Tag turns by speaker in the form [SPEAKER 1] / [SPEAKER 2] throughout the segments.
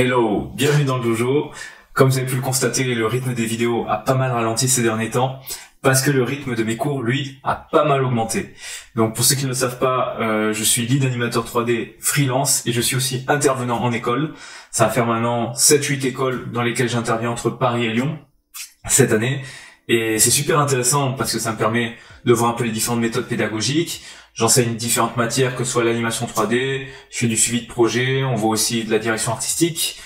[SPEAKER 1] Hello, bienvenue dans le dojo. Comme vous avez pu le constater, le rythme des vidéos a pas mal ralenti ces derniers temps parce que le rythme de mes cours, lui, a pas mal augmenté. Donc pour ceux qui ne le savent pas, je suis lead animateur 3D freelance et je suis aussi intervenant en école. Ça va faire maintenant 7-8 écoles dans lesquelles j'interviens entre Paris et Lyon cette année. Et c'est super intéressant parce que ça me permet de voir un peu les différentes méthodes pédagogiques. J'enseigne différentes matières, que ce soit l'animation 3D, je fais du suivi de projet, on voit aussi de la direction artistique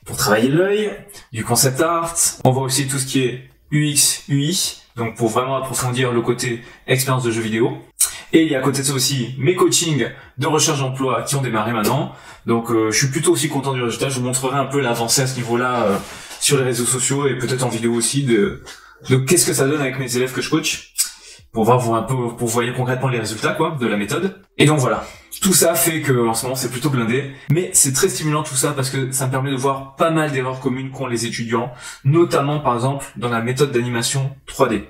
[SPEAKER 1] pour travailler l'œil, du concept art, on voit aussi tout ce qui est UX, UI, donc pour vraiment approfondir le côté expérience de jeu vidéo. Et il y a à côté de ça aussi mes coachings de recherche d'emploi qui ont démarré maintenant. Donc je suis plutôt aussi content du résultat, je vous montrerai un peu l'avancée à ce niveau-là sur les réseaux sociaux et peut-être en vidéo aussi de qu'est-ce que ça donne avec mes élèves que je coach. Pour voir un peu, pour vous voyez concrètement les résultats, quoi, de la méthode. Et donc voilà. Tout ça fait que, en ce moment, c'est plutôt blindé. Mais c'est très stimulant tout ça parce que ça me permet de voir pas mal d'erreurs communes qu'ont les étudiants. Notamment, par exemple, dans la méthode d'animation 3D.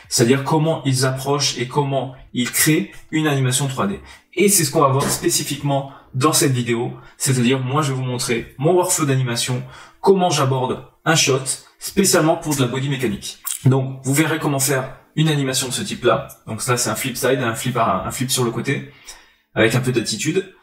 [SPEAKER 1] C'est-à-dire comment ils approchent et comment ils créent une animation 3D. Et c'est ce qu'on va voir spécifiquement dans cette vidéo. C'est-à-dire, moi, je vais vous montrer mon workflow d'animation, comment j'aborde un shot, spécialement pour de la body mécanique. Donc, vous verrez comment faire une animation de ce type-là. Donc ça, c'est un flip side, un flip sur le côté, avec un peu d'attitude.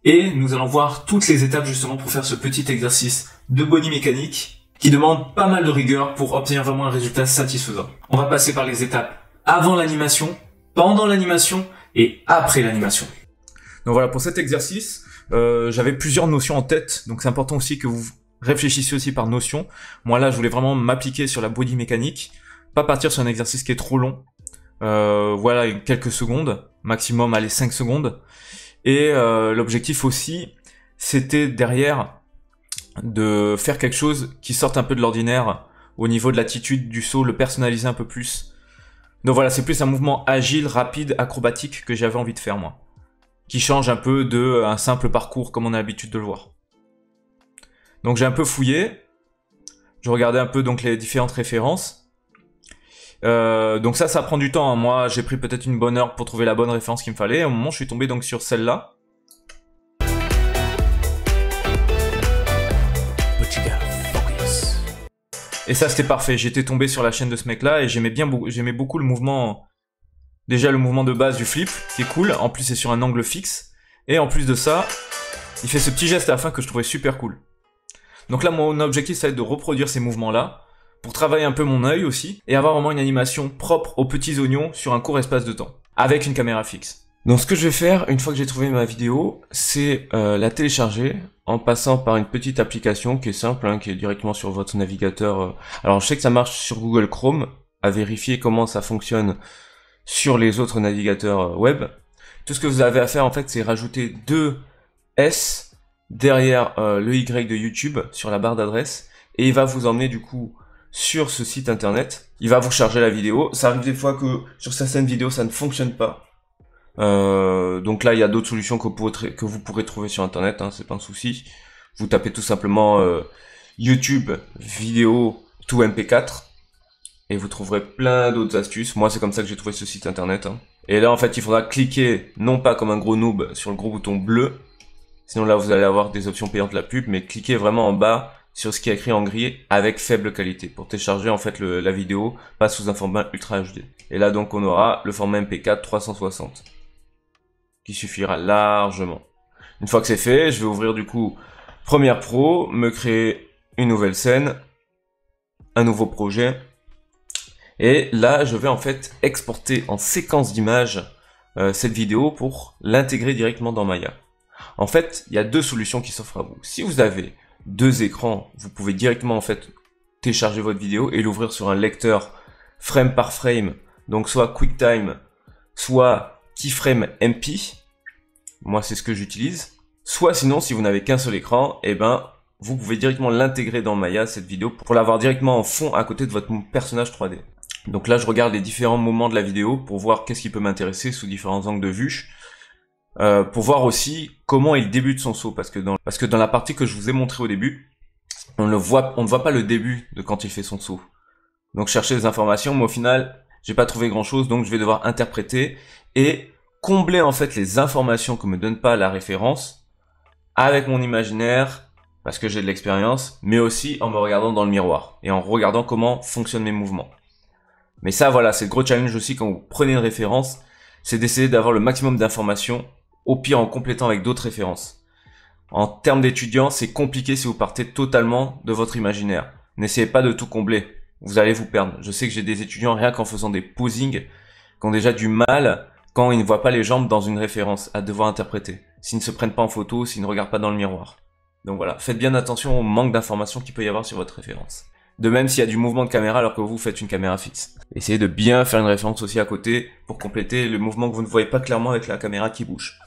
[SPEAKER 1] Et nous allons voir toutes les étapes justement pour faire ce petit exercice de body mécanique qui demande pas mal de rigueur pour obtenir vraiment un résultat satisfaisant. On va passer par les étapes avant l'animation, pendant l'animation et après l'animation. Donc voilà, pour cet exercice, j'avais plusieurs notions en tête, donc c'est important aussi que vous réfléchissiez aussi par notion. Moi là, je voulais vraiment m'appliquer sur la body mécanique, pas partir sur un exercice qui est trop long. Voilà, quelques secondes, maximum, allez, 5 secondes. Et l'objectif aussi, c'était derrière de faire quelque chose qui sorte un peu de l'ordinaire au niveau de l'attitude du saut, le personnaliser un peu plus. Donc voilà, c'est plus un mouvement agile, rapide, acrobatique que j'avais envie de faire moi. Qui change un peu de un simple parcours comme on a l'habitude de le voir. Donc j'ai un peu fouillé. Je regardais un peu donc les différentes références. Donc ça prend du temps, hein. Moi j'ai pris peut-être une bonne heure pour trouver la bonne référence qu'il me fallait. Au moment je suis tombé donc sur celle-là. Et ça c'était parfait, j'étais tombé sur la chaîne de ce mec là et j'aimais beaucoup le mouvement. Déjà le mouvement de base du flip qui est cool, en plus c'est sur un angle fixe. Et en plus de ça, il fait ce petit geste à la fin que je trouvais super cool. Donc là mon objectif ça va être de reproduire ces mouvements là pour travailler un peu mon œil aussi, et avoir vraiment une animation propre aux petits oignons sur un court espace de temps, avec une caméra fixe. Donc ce que je vais faire, une fois que j'ai trouvé ma vidéo, c'est la télécharger, en passant par une petite application qui est simple, hein, qui est directement sur votre navigateur. Alors je sais que ça marche sur Google Chrome, à vérifier comment ça fonctionne sur les autres navigateurs web. Tout ce que vous avez à faire en fait, c'est rajouter 2 S derrière le Y de YouTube sur la barre d'adresse, et il va vous emmener du coup sur ce site internet. Il va vous charger la vidéo. Ça arrive des fois que sur certaines vidéos ça ne fonctionne pas. Donc là il y a d'autres solutions que vous pourrez trouver sur internet, hein, c'est pas un souci. Vous tapez tout simplement YouTube vidéo to MP4 et vous trouverez plein d'autres astuces. Moi c'est comme ça que j'ai trouvé ce site internet, hein. Et là en fait il faudra cliquer non pas comme un gros noob sur le gros bouton bleu, sinon là vous allez avoir des options payantes de la pub, mais cliquez vraiment en bas sur ce qui est écrit en gris avec faible qualité pour télécharger en fait la vidéo, pas sous un format Ultra HD. Et là donc on aura le format MP4 360 qui suffira largement. Une fois que c'est fait, je vais ouvrir du coup Premiere Pro, me créer une nouvelle scène, un nouveau projet, et là je vais en fait exporter en séquence d'images cette vidéo pour l'intégrer directement dans Maya. En fait, il y a deux solutions qui s'offrent à vous. Si vous avez 2 écrans, vous pouvez directement en fait télécharger votre vidéo et l'ouvrir sur un lecteur frame par frame, donc soit QuickTime, soit Keyframe MP. Moi c'est ce que j'utilise. Soit sinon si vous n'avez qu'un seul écran, et ben vous pouvez directement l'intégrer dans Maya cette vidéo pour l'avoir directement en fond à côté de votre personnage 3D. Donc là je regarde les différents moments de la vidéo pour voir qu'est-ce qui peut m'intéresser sous différents angles de vue. Pour voir aussi comment il débute son saut, parce que dans la partie que je vous ai montré au début, on ne voit pas le début de quand il fait son saut. Donc chercher des informations, mais au final, j'ai pas trouvé grand chose, donc je vais devoir interpréter et combler en fait les informations que me donne pas la référence avec mon imaginaire,
[SPEAKER 2] parce que j'ai de l'expérience, mais aussi en me regardant dans le miroir et en regardant comment fonctionnent mes mouvements. Mais ça, voilà, c'est le gros challenge aussi quand vous prenez une référence, c'est d'essayer d'avoir le maximum d'informations, au pire en complétant avec d'autres références. En termes d'étudiants, c'est compliqué si vous partez totalement de votre imaginaire. N'essayez pas de tout combler, vous allez vous perdre. Je sais que j'ai des étudiants, rien qu'en faisant des posings, qui ont déjà du mal quand ils ne voient pas les jambes dans une référence à devoir interpréter, s'ils ne se prennent pas en photo, s'ils ne regardent pas dans le miroir. Donc voilà, faites bien attention au manque d'informations qu'il peut y avoir sur votre référence. De même s'il y a du mouvement de caméra alors que vous faites une caméra fixe. Essayez de bien faire une référence aussi à côté pour compléter le mouvement que vous ne voyez pas clairement avec la caméra qui bouge.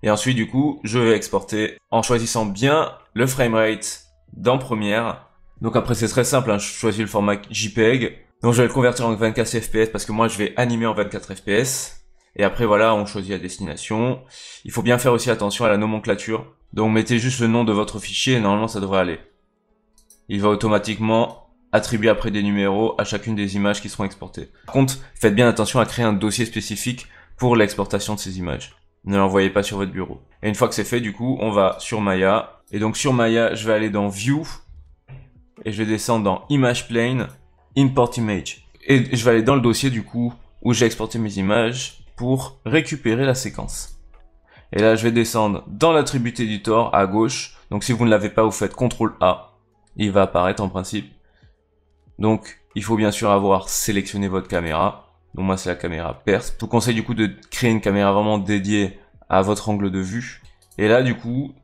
[SPEAKER 2] Et ensuite du coup, je vais exporter en choisissant bien le framerate dans Premiere. Donc après c'est très simple, hein, je choisis le format JPEG. Donc je vais le convertir en 24 fps parce que moi je vais animer en 24 fps. Et après voilà, on choisit la destination. Il faut bien faire aussi attention à la nomenclature. Donc mettez juste le nom de votre fichier et normalement ça devrait aller. Il va automatiquement attribuer après des numéros à chacune des images qui seront exportées. Par contre, faites bien attention à créer un dossier spécifique pour l'exportation de ces images. Ne l'envoyez pas sur votre bureau. Et une fois que c'est fait, du coup, on va sur Maya. Et donc sur Maya, je vais aller dans View. Et je vais descendre dans Image Plane, Import Image. Et je vais aller dans le dossier, du coup, où j'ai exporté mes images pour récupérer la séquence. Et là, je vais descendre dans l'attribut Editor à gauche. Donc si vous ne l'avez pas, vous faites CTRL A. Il va apparaître en principe. Donc, il faut bien sûr avoir sélectionné votre caméra. Donc moi, c'est la caméra perse. Je vous conseille du coup de créer une caméra vraiment dédiée à votre angle de vue. Et là, du coup,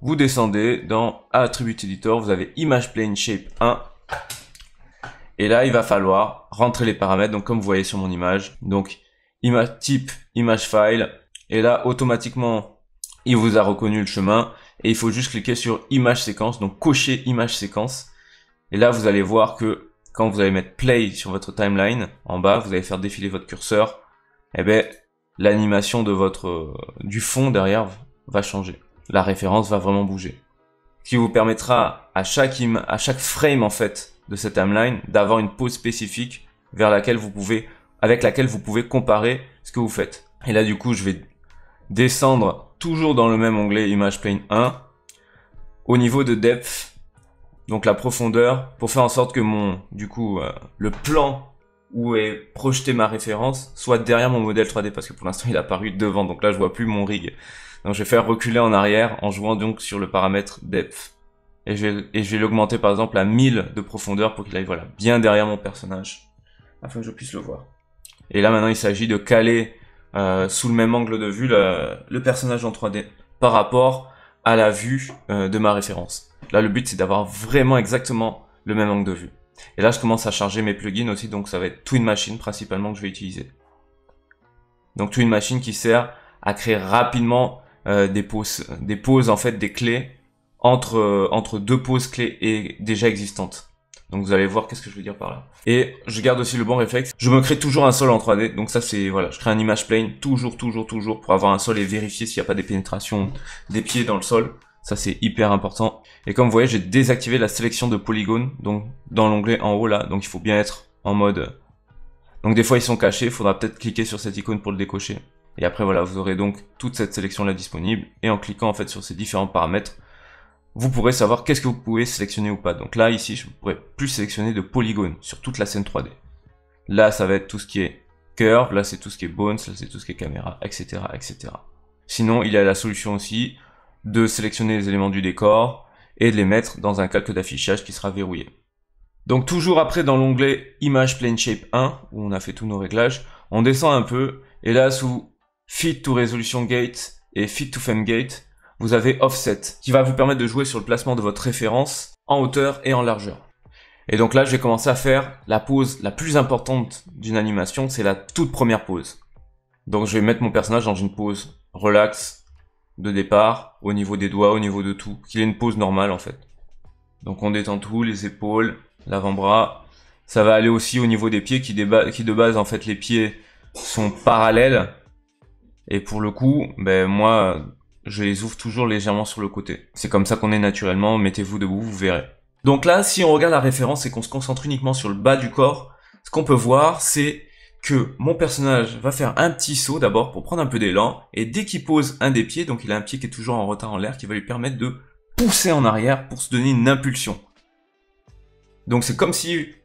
[SPEAKER 2] vous descendez dans Attribute Editor. Vous avez Image Plane Shape 1. Et là, il va falloir rentrer les paramètres. Donc, comme vous voyez sur mon image. Donc, image type, image file. Et là, automatiquement, il vous a reconnu le chemin. Et il faut juste cliquer sur Image Séquence. Donc, cocher Image Séquence. Et là, vous allez voir que quand vous allez mettre play sur votre timeline, en bas, vous allez faire défiler votre curseur, eh ben, l'animation de du fond derrière va changer. La référence va vraiment bouger. Ce qui vous permettra à chaque frame, en fait, de cette timeline, d'avoir une pause spécifique avec laquelle vous pouvez comparer ce que vous faites. Et là, du coup, je vais descendre toujours dans le même onglet Image Plane 1, au niveau de depth, donc la profondeur, pour faire en sorte que le plan où est projetée ma référence soit derrière mon modèle 3D, parce que pour l'instant il est apparu devant, donc là je vois plus mon rig. Donc je vais faire reculer en arrière en jouant donc sur le paramètre depth. Et je vais l'augmenter par exemple à 1000 de profondeur pour qu'il aille bien derrière mon personnage, afin que je puisse le voir. Et là maintenant il s'agit de caler sous le même angle de vue le personnage en 3D par rapport à la vue de ma référence. Là, le but, c'est d'avoir vraiment exactement le même angle de vue. Et là, je commence à charger mes plugins aussi, donc ça va être Twin Machine principalement que je vais utiliser. Donc Twin Machine qui sert à créer rapidement des pauses en fait, des clés entre deux pauses clés et déjà existantes. Donc vous allez voir qu'est-ce que je veux dire par là. Et je garde aussi le bon réflexe. Je me crée toujours un sol en 3D. Donc ça c'est, voilà, je crée un image plane toujours pour avoir un sol et vérifier s'il n'y a pas des pénétrations des pieds dans le sol. Ça c'est hyper important. Et comme vous voyez, j'ai désactivé la sélection de polygones, donc dans l'onglet en haut là. Donc il faut bien être en mode. Donc des fois ils sont cachés, il faudra peut-être cliquer sur cette icône pour le décocher. Et après voilà, vous aurez donc toute cette sélection là disponible. Et en cliquant en fait sur ces différents paramètres, vous pourrez savoir qu'est-ce que vous pouvez sélectionner ou pas. Donc là, ici, je ne pourrais plus sélectionner de polygones sur toute la scène 3D. Là, ça va être tout ce qui est curve, là, c'est tout ce qui est bones, là, c'est tout ce qui est caméra, etc., etc. Sinon, il y a la solution aussi de sélectionner les éléments du décor et de les mettre dans un calque d'affichage qui sera verrouillé. Donc toujours après, dans l'onglet Image Plane Shape 1, où on a fait tous nos réglages, on descend un peu, et là, sous Fit to Resolution Gate et Fit to Frame Gate, vous avez Offset, qui va vous permettre de jouer sur le placement de votre référence en hauteur et en largeur. Et donc là, je vais commencer à faire la pose la plus importante d'une animation, c'est la toute première pose. Donc je vais mettre mon personnage dans une pose relax de départ, au niveau des doigts, au niveau de tout, qu'il ait une pose normale en fait. Donc on détend tout, les épaules, l'avant-bras. Ça va aller aussi au niveau des pieds qui de base en fait les pieds sont parallèles. Et pour le coup, ben moi... je les ouvre toujours légèrement sur le côté. C'est comme ça qu'on est naturellement, mettez-vous debout, vous verrez. Donc là, si on regarde la référence et qu'on se concentre uniquement sur le bas du corps, ce qu'on peut voir, c'est que mon personnage va faire un petit saut d'abord pour prendre un peu d'élan, et dès qu'il pose un des pieds, donc il a un pied qui est toujours en retard en l'air, qui va lui permettre de pousser en arrière pour se donner une impulsion. Donc c'est comme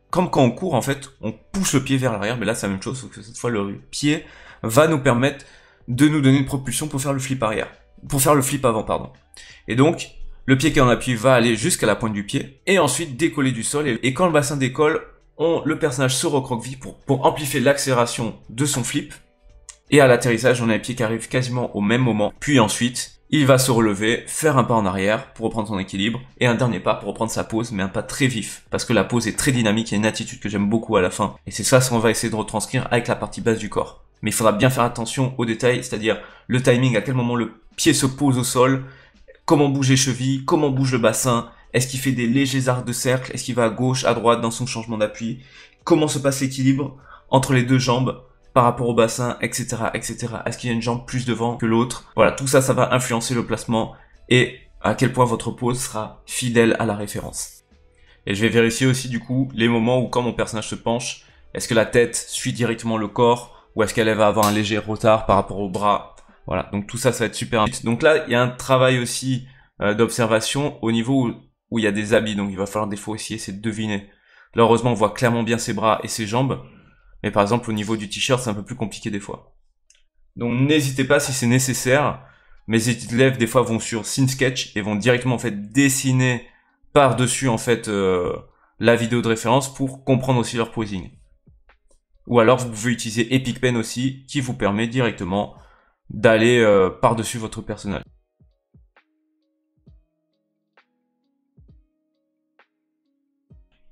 [SPEAKER 2] quand on court en fait, on pousse le pied vers l'arrière, mais là c'est la même chose, sauf que cette fois le pied va nous permettre de nous donner une propulsion pour faire le flip arrière, pour faire le flip avant, pardon. Et donc, le pied qui est en appui va aller jusqu'à la pointe du pied, et ensuite décoller du sol, et quand le bassin décolle, le personnage se recroqueville pour amplifier l'accélération de son flip, et à l'atterrissage, on a un pied qui arrive quasiment au même moment, puis ensuite, il va se relever, faire un pas en arrière pour reprendre son équilibre, et un dernier pas pour reprendre sa pose, mais un pas très vif, parce que la pose est très dynamique, il y a une attitude que j'aime beaucoup à la fin, et c'est ça ce qu'on va essayer de retranscrire avec la partie basse du corps. Mais il faudra bien faire attention aux détails, c'est-à-dire le timing, à quel moment le pied se pose au sol, comment bougent les chevilles, comment bouge le bassin, est-ce qu'il fait des légers arcs de cercle, est-ce qu'il va à gauche, à droite dans son changement d'appui, comment se passe l'équilibre entre les deux jambes par rapport au bassin, etc., etc. Est-ce qu'il y a une jambe plus devant que l'autre? Voilà, tout ça, ça va influencer le placement et à quel point votre pose sera fidèle à la référence. Et je vais vérifier aussi du coup les moments où quand mon personnage se penche, est-ce que la tête suit directement le corps ou est-ce qu'elle va avoir un léger retard par rapport au bras? Voilà, donc tout ça, ça va être super important. Donc là, il y a un travail aussi d'observation au niveau où il y a des habits, donc il va falloir des fois aussi essayer de deviner. Là, heureusement, on voit clairement bien ses bras et ses jambes, mais par exemple, au niveau du t-shirt, c'est un peu plus compliqué des fois. Donc n'hésitez pas si c'est nécessaire. Mes élèves, des fois, vont sur Scene Sketch et vont directement en fait dessiner par-dessus en fait la vidéo de référence pour comprendre aussi leur posing. Ou alors vous pouvez utiliser Epic Pen aussi, qui vous permet directement d'aller par-dessus votre personnage.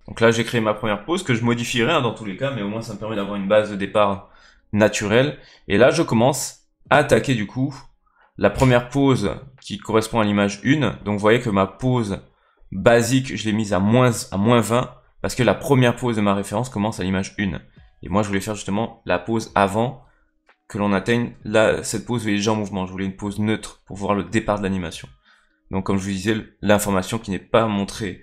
[SPEAKER 2] Donc là, j'ai créé ma première pose que je modifierai dans tous les cas, mais au moins ça me permet d'avoir une base de départ naturelle. Et là, je commence à attaquer du coup la première pose qui correspond à l'image 1. Donc vous voyez que ma pose basique, je l'ai mise à moins 20, parce que la première pose de ma référence commence à l'image 1. Et moi, je voulais faire justement la pose avant que l'on atteigne cette pose où il est déjà en mouvement. Je voulais une pose neutre pour voir le départ de l'animation. Donc comme je vous disais, l'information qui n'est pas montrée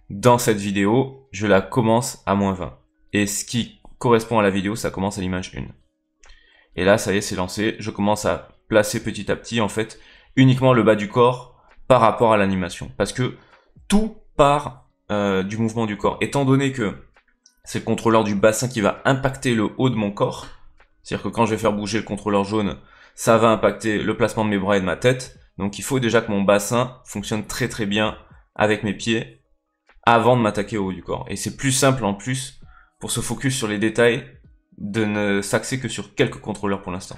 [SPEAKER 2] dans cette vidéo, je la commence à moins 20. Et ce qui correspond à la vidéo, ça commence à l'image 1. Et là, ça y est, c'est lancé. Je commence à placer petit à petit, en fait, uniquement le bas du corps par rapport à l'animation. Parce que tout part du mouvement du corps. Étant donné que c'est le contrôleur du bassin qui va impacter le haut de mon corps, c'est-à-dire que quand je vais faire bouger le contrôleur jaune, ça va impacter le placement de mes bras et de ma tête. Donc il faut déjà que mon bassin fonctionne très très bien avec mes pieds avant de m'attaquer au haut du corps. Et c'est plus simple en plus pour se focus sur les détails de ne s'axer que sur quelques contrôleurs pour l'instant.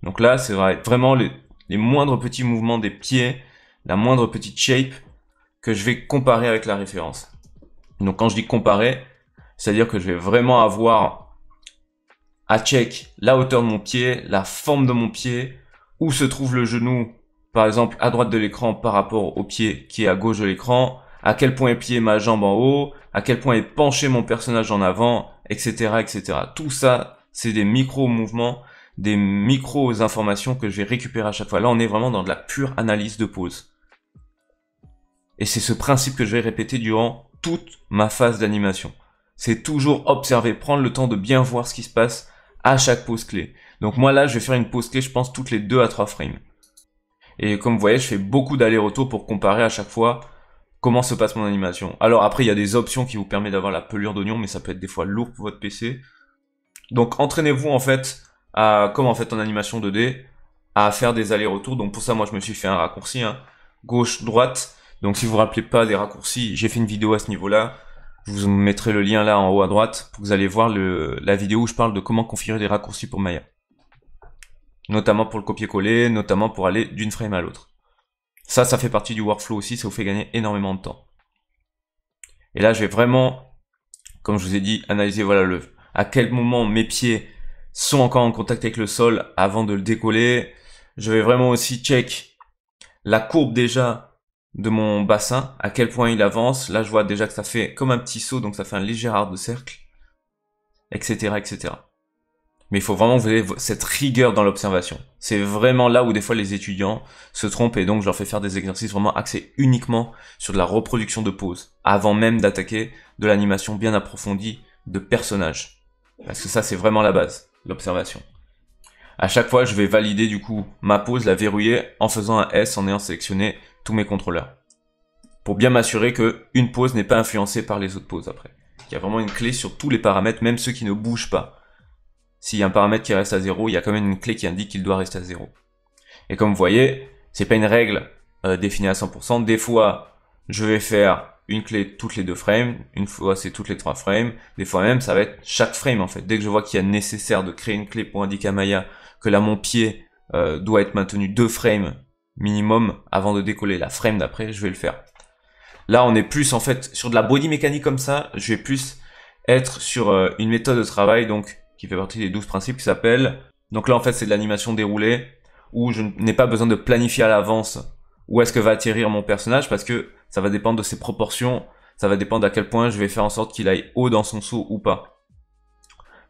[SPEAKER 2] Donc là, c'est vraiment les moindres petits mouvements des pieds, la moindre petite shape que je vais comparer avec la référence. Donc quand je dis comparer, c'est-à-dire que je vais vraiment avoir à check la hauteur de mon pied, la forme de mon pied, où se trouve le genou, par exemple à droite de l'écran par rapport au pied qui est à gauche de l'écran, à quel point est pliée ma jambe en haut, à quel point est penché mon personnage en avant, etc., etc. Tout ça, c'est des micro-mouvements, des micro-informations que je vais récupérer à chaque fois. Là, on est vraiment dans de la pure analyse de pose. Et c'est ce principe que je vais répéter durant toute ma phase d'animation. C'est toujours observer, prendre le temps de bien voir ce qui se passe à chaque pose clé. Donc moi là, je vais faire une pose clé, je pense, toutes les 2 à 3 frames. Et comme vous voyez, je fais beaucoup d'allers-retours pour comparer à chaque fois comment se passe mon animation. Alors après, il y a des options qui vous permettent d'avoir la pelure d'oignon, mais ça peut être des fois lourd pour votre PC. Donc entraînez-vous en fait à, comme en fait en animation 2D, à faire des allers-retours. Donc pour ça, moi je me suis fait un raccourci, gauche-droite. Donc si vous vous rappelez pas des raccourcis, j'ai fait une vidéo à ce niveau-là. Je vous mettrai le lien là en haut à droite pour que vous allez voir la vidéo où je parle de comment configurer des raccourcis pour Maya. Notamment pour le copier-coller, notamment pour aller d'une frame à l'autre. Ça fait partie du workflow aussi, ça vous fait gagner énormément de temps. Et là, je vais vraiment, comme je vous ai dit, analyser voilà à quel moment mes pieds sont encore en contact avec le sol avant de le décoller. Je vais vraiment aussi check la courbe déjà de mon bassin, à quel point il avance. Là, je vois déjà que ça fait comme un petit saut, donc ça fait un léger arc de cercle, etc., etc. Mais il faut vraiment que vous ayez cette rigueur dans l'observation. C'est vraiment là où des fois les étudiants se trompent et donc je leur fais faire des exercices vraiment axés uniquement sur de la reproduction de pose, avant même d'attaquer de l'animation bien approfondie de personnages. Parce que ça, c'est vraiment la base, l'observation. À chaque fois, je vais valider du coup ma pose, la verrouiller en faisant un S en ayant sélectionné tous mes contrôleurs. pour bien m'assurer que une pose n'est pas influencée par les autres poses après. Il y a vraiment une clé sur tous les paramètres, même ceux qui ne bougent pas. S'il y a un paramètre qui reste à 0, il y a quand même une clé qui indique qu'il doit rester à 0. Et comme vous voyez, c'est pas une règle définie à 100%. Des fois, je vais faire une clé toutes les 2 frames, une fois c'est toutes les 3 frames, des fois même ça va être chaque frame en fait. Dès que je vois qu'il y a nécessaire de créer une clé pour indiquer à Maya que là mon pied doit être maintenu 2 frames minimum avant de décoller la frame d'après, je vais le faire. Là on est plus en fait sur de la body mécanique comme ça, je vais plus être sur une méthode de travail donc qui fait partie des 12 principes qui s'appelle, donc là en fait c'est de l'animation déroulée où je n'ai pas besoin de planifier à l'avance où est-ce que va atterrir mon personnage parce que ça va dépendre de ses proportions, ça va dépendre à quel point je vais faire en sorte qu'il aille haut dans son saut ou pas.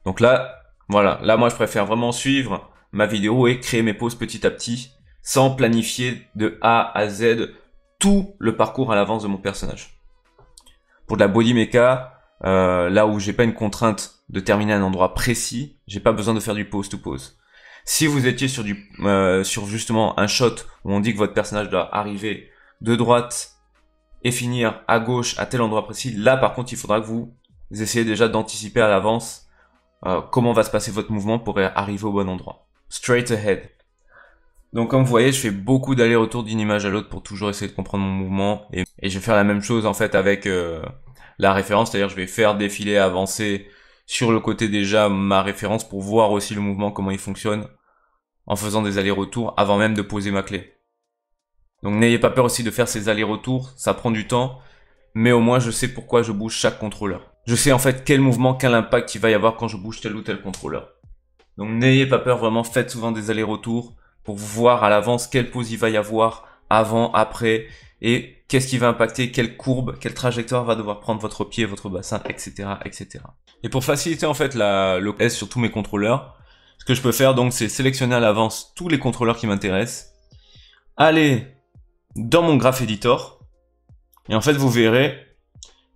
[SPEAKER 2] Donc là, voilà, là moi je préfère vraiment suivre ma vidéo et créer mes poses petit à petit, sans planifier de A à Z tout le parcours à l'avance de mon personnage. Pour de la body mecha, là où j'ai pas une contrainte de terminer un endroit précis, j'ai pas besoin de faire du pose to pose. Si vous étiez sur sur justement un shot où on dit que votre personnage doit arriver de droite et finir à gauche à tel endroit précis, là par contre il faudra que vous essayez déjà d'anticiper à l'avance comment va se passer votre mouvement pour arriver au bon endroit. Straight ahead. Donc comme vous voyez, je fais beaucoup d'allers-retours d'une image à l'autre pour toujours essayer de comprendre mon mouvement et je vais faire la même chose en fait avec la référence, c'est-à-dire je vais faire défiler, avancer sur le côté déjà ma référence pour voir aussi le mouvement, comment il fonctionne en faisant des allers-retours avant même de poser ma clé. Donc n'ayez pas peur aussi de faire ces allers-retours, ça prend du temps, mais au moins je sais pourquoi je bouge chaque contrôleur. Je sais en fait quel mouvement, quel impact il va y avoir quand je bouge tel ou tel contrôleur. Donc n'ayez pas peur, vraiment faites souvent des allers-retours pour voir à l'avance quelle pose il va y avoir avant, après, et qu'est-ce qui va impacter, quelle courbe, quelle trajectoire va devoir prendre votre pied, votre bassin, etc. etc. Et pour faciliter en fait le S sur tous mes contrôleurs, ce que je peux faire donc c'est sélectionner à l'avance tous les contrôleurs qui m'intéressent, aller dans mon graph editor, et en fait vous verrez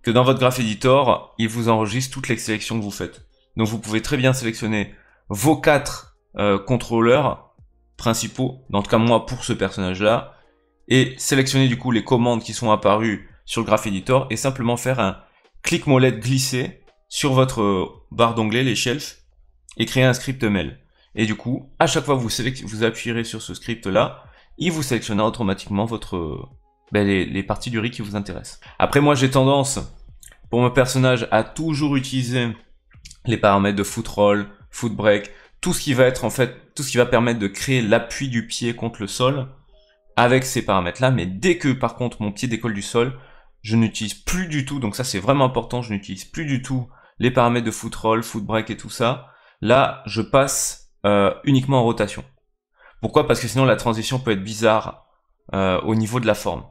[SPEAKER 2] que dans votre graph editor, il vous enregistre toutes les sélections que vous faites. Donc vous pouvez très bien sélectionner vos 4 contrôleurs principaux, en tout cas moi pour ce personnage-là, et sélectionner du coup les commandes qui sont apparues sur le graph editor, et simplement faire un clic molette glissé sur votre barre d'onglet, les shelves, et créer un script mail. Et du coup, à chaque fois que vous appuierez sur ce script-là, il vous sélectionnera automatiquement les parties du rig qui vous intéressent. Après, moi, j'ai tendance, pour mon personnage, à toujours utiliser les paramètres de foot roll, foot break, tout ce qui va être, en fait, tout ce qui va permettre de créer l'appui du pied contre le sol avec ces paramètres-là. Mais dès que, par contre, mon pied décolle du sol, je n'utilise plus du tout, donc ça, c'est vraiment important, je n'utilise plus du tout les paramètres de foot roll, foot break et tout ça. Là, je passe uniquement en rotation. Pourquoi? Parce que sinon la transition peut être bizarre au niveau de la forme.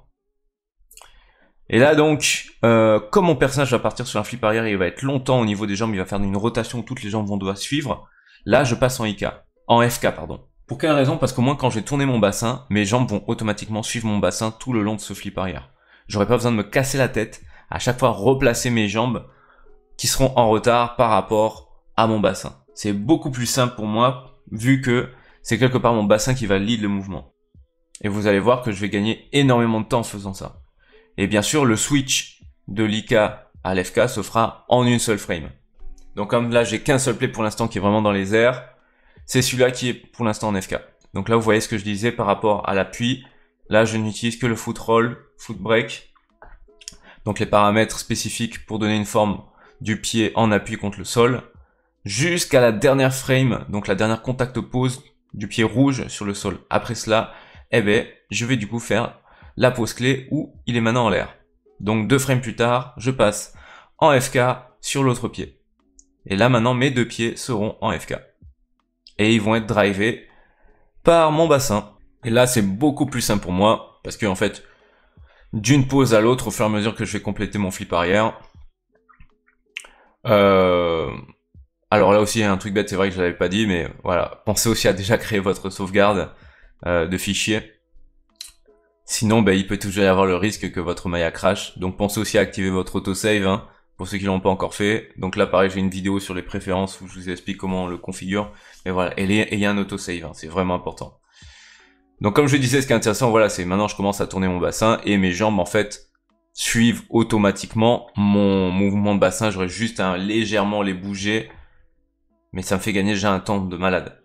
[SPEAKER 2] Et là donc, comme mon personnage va partir sur un flip arrière, il va être longtemps au niveau des jambes, il va faire une rotation où toutes les jambes vont devoir suivre. Là, je passe en FK. Pour quelle raison? Parce qu'au moins quand je vais tourner mon bassin, mes jambes vont automatiquement suivre mon bassin tout le long de ce flip arrière. J'aurai pas besoin de me casser la tête, à chaque fois replacer mes jambes qui seront en retard par rapport à mon bassin. C'est beaucoup plus simple pour moi, vu que c'est quelque part mon bassin qui va lead le mouvement. Et vous allez voir que je vais gagner énormément de temps en faisant ça. Et bien sûr, le switch de l'IK à l'FK se fera en une seule frame. Donc comme là, j'ai qu'un seul play pour l'instant qui est vraiment dans les airs, c'est celui-là qui est pour l'instant en FK. Donc là, vous voyez ce que je disais par rapport à l'appui. Là, je n'utilise que le foot roll, foot break. Donc les paramètres spécifiques pour donner une forme du pied en appui contre le sol. Jusqu'à la dernière frame, donc la dernière contact pose du pied rouge sur le sol. Après cela, je vais du coup faire la pose clé où il est maintenant en l'air. Donc 2 frames plus tard, je passe en FK sur l'autre pied. Et là maintenant, mes 2 pieds seront en FK. Et ils vont être drivés par mon bassin. Et là, c'est beaucoup plus simple pour moi, parce que en fait, d'une pose à l'autre, au fur et à mesure que je vais compléter mon flip arrière, alors là aussi, il y a un truc bête, c'est vrai que je l'avais pas dit, mais voilà, pensez aussi à déjà créer votre sauvegarde de fichier. Sinon, il peut toujours y avoir le risque que votre Maya crash. Donc pensez aussi à activer votre autosave, hein, pour ceux qui l'ont pas encore fait. Donc là, pareil, j'ai une vidéo sur les préférences où je vous explique comment on le configure. Mais voilà, et il y a un autosave, hein, c'est vraiment important. Donc comme je disais, ce qui est intéressant, voilà, c'est maintenant je commence à tourner mon bassin et mes jambes, en fait, suivre automatiquement mon mouvement de bassin. J'aurais juste à légèrement les bouger, mais ça me fait gagner déjà un temps de malade.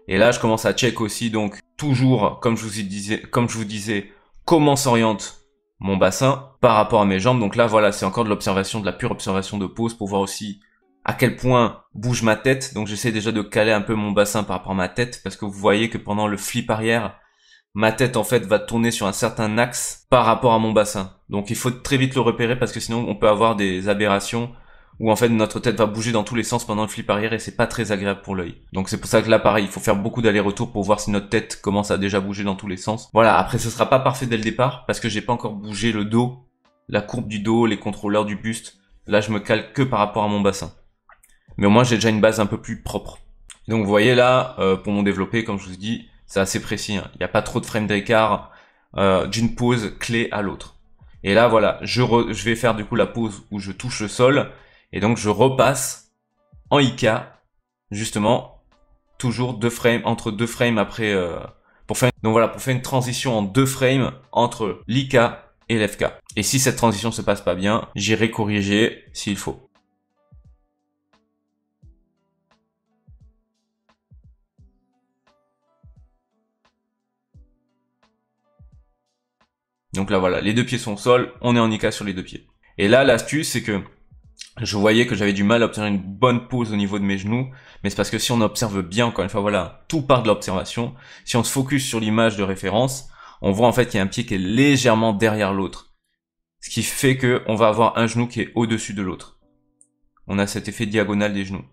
[SPEAKER 2] Et là, je commence à check aussi, donc toujours, comme je vous disais, comment s'oriente mon bassin par rapport à mes jambes. Donc là, voilà, c'est encore de l'observation, de la pure observation de pose pour voir aussi à quel point bouge ma tête. Donc j'essaie déjà de caler un peu mon bassin par rapport à ma tête, parce que vous voyez que pendant le flip arrière, ma tête en fait va tourner sur un certain axe par rapport à mon bassin. Donc il faut très vite le repérer, parce que sinon on peut avoir des aberrations où en fait notre tête va bouger dans tous les sens pendant le flip arrière et c'est pas très agréable pour l'œil. Donc c'est pour ça que là pareil, il faut faire beaucoup d'allers-retours pour voir si notre tête commence à déjà bouger dans tous les sens. Voilà, après ce sera pas parfait dès le départ parce que j'ai pas encore bougé le dos, la courbe du dos, les contrôleurs du buste. Là je me cale que par rapport à mon bassin. Mais au moins j'ai déjà une base un peu plus propre. Donc vous voyez là, pour mon développé, comme je vous dis, c'est assez précis, hein. Il n'y a pas trop de frame d'écart d'une pose clé à l'autre. Et là voilà, je vais faire du coup la pose où je touche le sol. Et donc je repasse en IK, justement, toujours entre deux frames après, pour faire une transition en 2 frames entre l'IK et l'FK. Et si cette transition se passe pas bien, j'irai corriger s'il faut. Donc là voilà, les 2 pieds sont au sol, on est en IK sur les 2 pieds. Et là l'astuce c'est que je voyais que j'avais du mal à obtenir une bonne pose au niveau de mes genoux, mais c'est parce que si on observe bien, encore une fois, voilà, tout part de l'observation. Si on se focus sur l'image de référence, on voit en fait qu'il y a un pied qui est légèrement derrière l'autre. Ce qui fait que on va avoir un genou qui est au-dessus de l'autre. On a cet effet diagonal des genoux.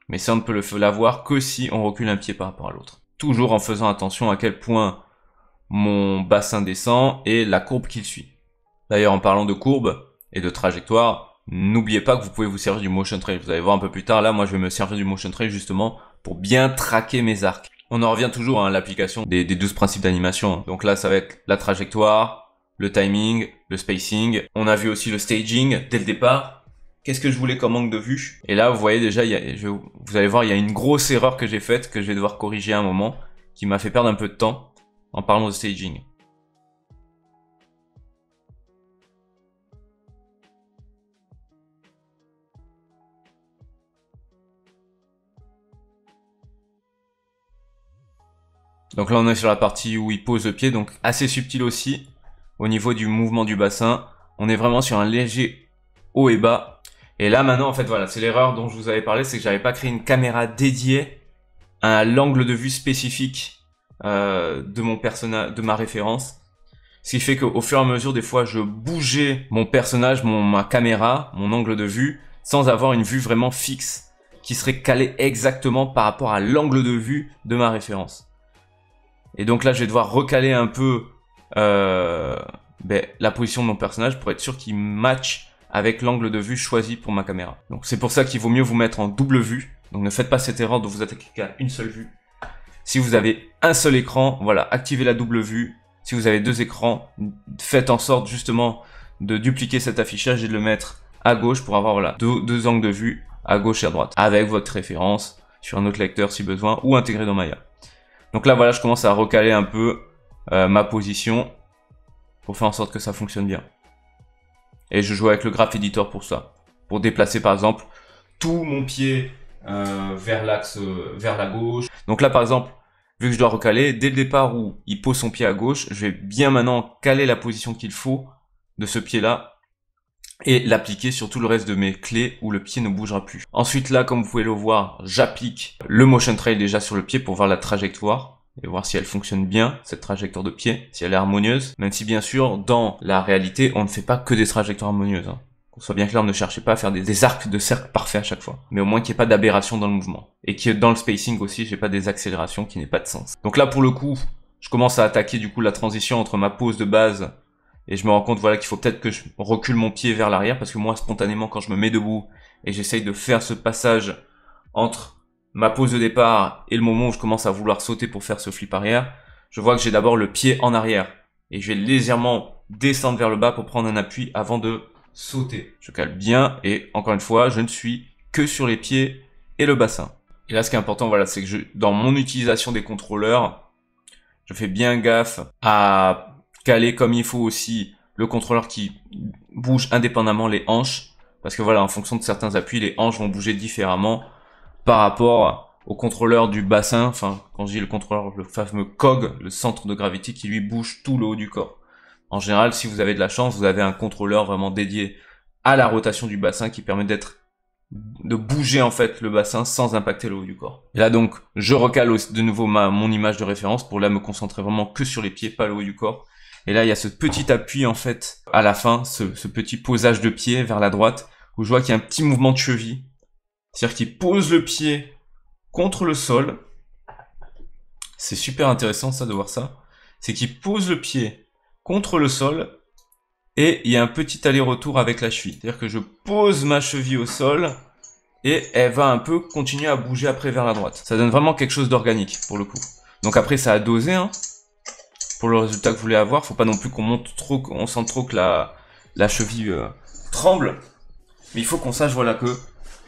[SPEAKER 2] Mais ça, on ne peut l'avoir que si on recule un pied par rapport à l'autre. Toujours en faisant attention à quel point mon bassin descend et la courbe qu'il suit. D'ailleurs, en parlant de courbe et de trajectoire, n'oubliez pas que vous pouvez vous servir du motion trail. Vous allez voir un peu plus tard, là, moi je vais me servir du motion trail justement pour bien traquer mes arcs. On en revient toujours à l'application des 12 principes d'animation. Donc là, ça va être la trajectoire, le timing, le spacing. On a vu aussi le staging dès le départ. Qu'est-ce que je voulais comme angle de vue? Et là, vous voyez déjà, vous allez voir, il y a une grosse erreur que j'ai faite, que je vais devoir corriger à un moment, qui m'a fait perdre un peu de temps en parlant de staging. Donc là on est sur la partie où il pose le pied, donc assez subtil aussi au niveau du mouvement du bassin. On est vraiment sur un léger haut et bas. Et là maintenant en fait voilà, c'est l'erreur dont je vous avais parlé, c'est que j'avais pas créé une caméra dédiée à l'angle de vue spécifique de mon personnage, de ma référence. Ce qui fait qu'au fur et à mesure des fois je bougeais mon personnage, ma caméra, mon angle de vue, sans avoir une vue vraiment fixe qui serait calée exactement par rapport à l'angle de vue de ma référence. Et donc là, je vais devoir recaler un peu la position de mon personnage pour être sûr qu'il match avec l'angle de vue choisi pour ma caméra. Donc c'est pour ça qu'il vaut mieux vous mettre en double vue. Donc ne faites pas cette erreur de vous attaquer qu'à une seule vue. Si vous avez un seul écran, voilà, activez la double vue. Si vous avez 2 écrans, faites en sorte justement de dupliquer cet affichage et de le mettre à gauche pour avoir voilà, deux angles de vue à gauche et à droite, avec votre référence sur un autre lecteur si besoin, ou intégré dans Maya. Donc là, voilà, je commence à recaler un peu ma position pour faire en sorte que ça fonctionne bien. Et je joue avec le Graph Editor pour ça. Pour déplacer, par exemple, tout mon pied vers l'axe, vers la gauche. Donc là, par exemple, vu que je dois recaler, dès le départ où il pose son pied à gauche, je vais bien maintenant caler la position qu'il faut de ce pied-là et l'appliquer sur tout le reste de mes clés où le pied ne bougera plus. Ensuite là, comme vous pouvez le voir, j'applique le motion trail déjà sur le pied pour voir la trajectoire et voir si elle fonctionne bien, cette trajectoire de pied, si elle est harmonieuse, même si bien sûr, dans la réalité, on ne fait pas que des trajectoires harmonieuses. Hein. Qu'on soit bien clair, ne cherchez pas à faire des arcs de cercle parfaits à chaque fois, mais au moins qu'il n'y ait pas d'aberration dans le mouvement. Et que dans le spacing aussi, j'ai pas des accélérations qui n'aient pas de sens. Donc là, pour le coup, je commence à attaquer du coup la transition entre ma pose de base et je me rends compte voilà qu'il faut peut-être que je recule mon pied vers l'arrière parce que moi spontanément quand je me mets debout et j'essaye de faire ce passage entre ma pose de départ et le moment où je commence à vouloir sauter pour faire ce flip arrière, je vois que j'ai d'abord le pied en arrière et je vais légèrement descendre vers le bas pour prendre un appui avant de sauter. Je cale bien et encore une fois, je ne suis que sur les pieds et le bassin. Et là ce qui est important voilà, c'est que dans mon utilisation des contrôleurs, je fais bien gaffe à caler comme il faut aussi le contrôleur qui bouge indépendamment les hanches, parce que voilà, en fonction de certains appuis, les hanches vont bouger différemment par rapport au contrôleur du bassin, enfin, quand je dis le contrôleur, le fameux cog, le centre de gravité qui lui bouge tout le haut du corps. En général, si vous avez de la chance, vous avez un contrôleur vraiment dédié à la rotation du bassin qui permet de bouger en fait le bassin sans impacter le haut du corps. Et là donc, je recale de nouveau mon image de référence pour là me concentrer vraiment que sur les pieds, pas le haut du corps. Et là, il y a ce petit appui en fait à la fin, ce petit posage de pied vers la droite, où je vois qu'il y a un petit mouvement de cheville. C'est-à-dire qu'il pose le pied contre le sol. C'est super intéressant ça de voir ça. C'est qu'il pose le pied contre le sol et il y a un petit aller-retour avec la cheville. C'est-à-dire que je pose ma cheville au sol et elle va un peu continuer à bouger après vers la droite. Ça donne vraiment quelque chose d'organique pour le coup. Donc après ça a dosé hein. Pour le résultat que vous voulez avoir, faut pas non plus qu'on monte trop, on sente trop que la cheville tremble. Mais il faut qu'on sache voilà que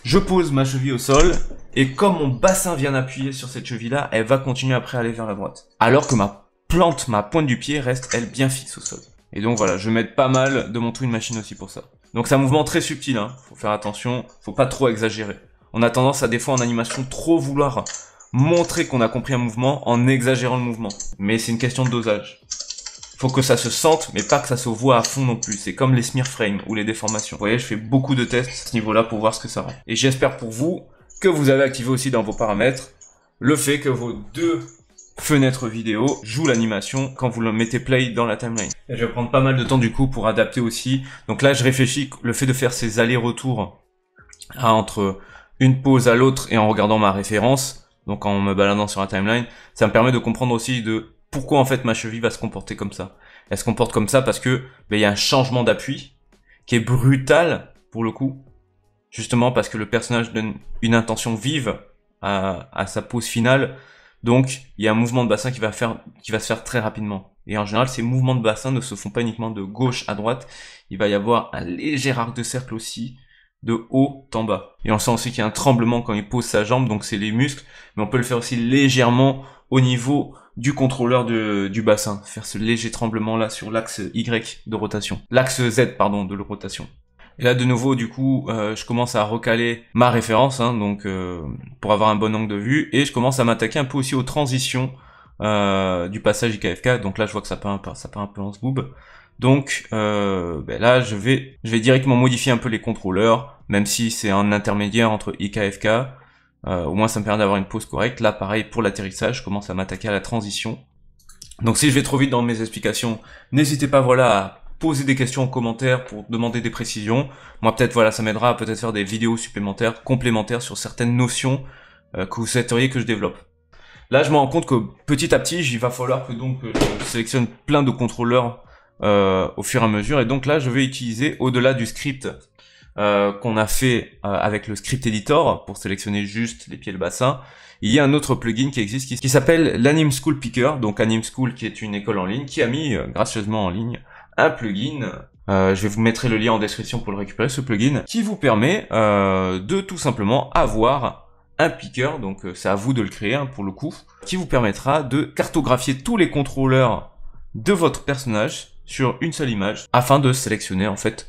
[SPEAKER 2] je pose ma cheville au sol et comme mon bassin vient appuyer sur cette cheville là, elle va continuer après à aller vers la droite. Alors que ma pointe du pied reste elle bien fixe au sol. Et donc voilà, je m'aide pas mal de mon Twin Machine aussi pour ça. Donc c'est un mouvement très subtil, hein. Faut faire attention, faut pas trop exagérer. On a tendance à des fois en animation trop vouloir montrer qu'on a compris un mouvement en exagérant le mouvement. Mais c'est une question de dosage. Faut que ça se sente, mais pas que ça se voit à fond non plus. C'est comme les smear frames ou les déformations. Vous voyez, je fais beaucoup de tests à ce niveau-là pour voir ce que ça rend. Et j'espère pour vous que vous avez activé aussi dans vos paramètres le fait que vos deux fenêtres vidéo jouent l'animation quand vous le mettez play dans la timeline. Et je vais prendre pas mal de temps du coup pour adapter aussi. Donc là, je réfléchis le fait de faire ces allers-retours entre une pause à l'autre et en regardant ma référence, donc en me baladant sur la timeline, ça me permet de comprendre aussi de pourquoi en fait ma cheville va se comporter comme ça. Elle se comporte comme ça parce que il y a un changement d'appui qui est brutal pour le coup, justement parce que le personnage donne une intention vive à sa pose finale. Donc, il y a un mouvement de bassin qui va se faire très rapidement. Et en général, ces mouvements de bassin ne se font pas uniquement de gauche à droite. Il va y avoir un léger arc de cercle aussi, de haut en bas. Et on sent aussi qu'il y a un tremblement quand il pose sa jambe, donc c'est les muscles. Mais on peut le faire aussi légèrement au niveau du contrôleur du bassin. Faire ce léger tremblement là sur l'axe Y de rotation. L'axe Z, pardon, de rotation. Et là, de nouveau, du coup, je commence à recaler ma référence, hein, donc pour avoir un bon angle de vue, et je commence à m'attaquer un peu aussi aux transitions du passage IKFK. Donc là, je vois que ça part un peu en zboob. Donc là, je vais directement modifier un peu les contrôleurs, même si c'est un intermédiaire entre IKFK. Au moins, ça me permet d'avoir une pose correcte. Là, pareil, pour l'atterrissage, je commence à m'attaquer à la transition. Donc si je vais trop vite dans mes explications, n'hésitez pas, voilà, à poser des questions en commentaire pour demander des précisions. Moi peut-être voilà, ça m'aidera à peut-être faire des vidéos supplémentaires, complémentaires sur certaines notions que vous souhaiteriez que je développe. Là je me rends compte que petit à petit, il va falloir que donc je sélectionne plein de contrôleurs au fur et à mesure. Et donc là je vais utiliser, au-delà du script qu'on a fait avec le script editor pour sélectionner juste les pieds et le bassin, il y a un autre plugin qui existe qui s'appelle l'Anim School Picker. Donc Anim School qui est une école en ligne qui a mis gracieusement en ligne un plugin, je vais vous mettre le lien en description pour le récupérer, ce plugin, qui vous permet de tout simplement avoir un picker, donc c'est à vous de le créer hein, pour le coup, qui vous permettra de cartographier tous les contrôleurs de votre personnage sur une seule image, afin de sélectionner en fait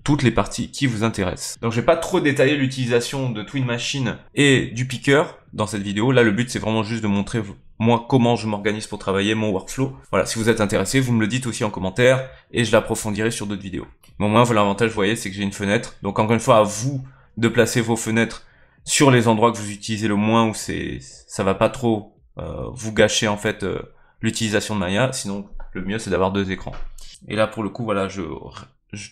[SPEAKER 2] toutes les parties qui vous intéressent. Donc je vais pas trop détailler l'utilisation de Twin Machine et du picker dans cette vidéo, là le but c'est vraiment juste de montrer moi comment je m'organise pour travailler, mon workflow. Voilà, si vous êtes intéressé, vous me le dites aussi en commentaire et je l'approfondirai sur d'autres vidéos. Mais au moins, voilà, l'avantage, vous voyez, c'est que j'ai une fenêtre. Donc encore une fois, à vous de placer vos fenêtres sur les endroits que vous utilisez le moins, où ça va pas trop vous gâcher en fait l'utilisation de Maya. Sinon, le mieux c'est d'avoir deux écrans. Et là pour le coup, voilà,